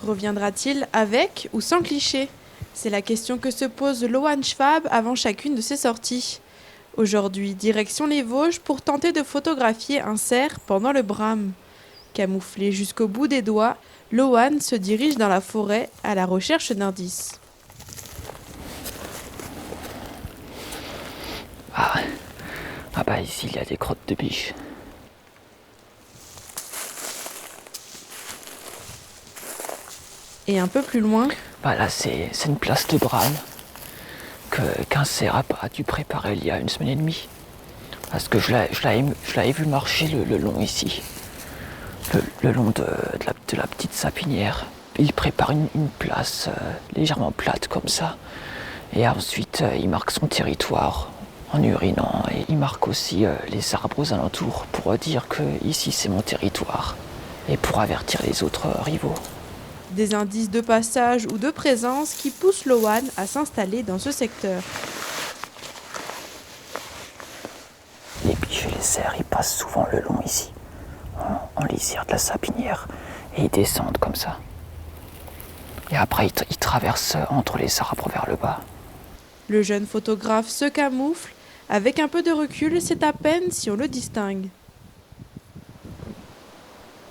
Reviendra-t-il avec ou sans cliché? C'est la question que se pose Loan Schwab avant chacune de ses sorties. Aujourd'hui, direction les Vosges pour tenter de photographier un cerf pendant le brame. Camouflé jusqu'au bout des doigts, Loan se dirige dans la forêt à la recherche d'indices. Ah bah ici il y a des crottes de biche. Et un peu plus loin, Bah là c'est une place de brame qu'un cerf a dû préparer il y a une semaine et demie. Parce que je l'avais vu marcher le long ici, le long de la petite sapinière. Il prépare une place légèrement plate comme ça. Et ensuite il marque son territoire en urinant. Et il marque aussi les arbres aux alentours pour dire que ici c'est mon territoire. Et pour avertir les autres rivaux. des indices de passage ou de présence qui poussent Loan à s'installer dans ce secteur. Les biches et les cerfs, ils passent souvent le long ici, en lisière de la sapinière, et ils descendent comme ça. Et après, ils traversent entre les arbres vers le bas. Le jeune photographe se camoufle. Avec un peu de recul, c'est à peine si on le distingue.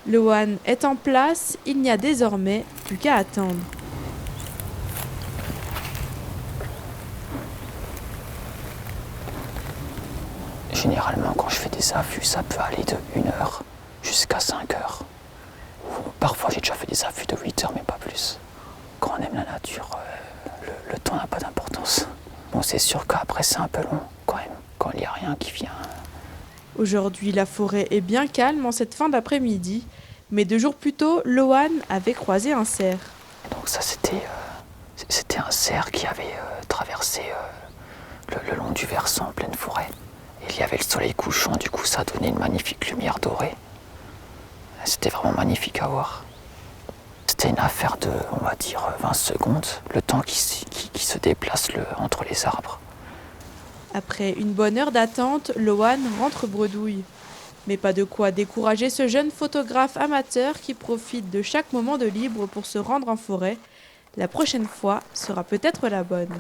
Loan est en place, il n'y a désormais plus qu'à attendre. Généralement, quand je fais des affûts, ça peut aller de 1 heure jusqu'à 5 heures. Parfois, j'ai déjà fait des affûts de 8 heures, mais pas plus. Quand on aime la nature, le temps n'a pas d'importance. Bon, c'est sûr qu'après, c'est un peu long, quand même, quand il n'y a rien qui vient. Aujourd'hui, la forêt est bien calme en cette fin d'après-midi, mais 2 jours plus tôt, Loan avait croisé un cerf. Donc ça, c'était un cerf qui avait traversé le long du versant en pleine forêt. Et il y avait le soleil couchant, du coup ça donnait une magnifique lumière dorée. C'était vraiment magnifique à voir. C'était une affaire de, on va dire, 20 secondes, le temps qui se déplace entre les arbres. Après une bonne heure d'attente, Loan rentre bredouille. Mais pas de quoi décourager ce jeune photographe amateur qui profite de chaque moment de libre pour se rendre en forêt. La prochaine fois sera peut-être la bonne.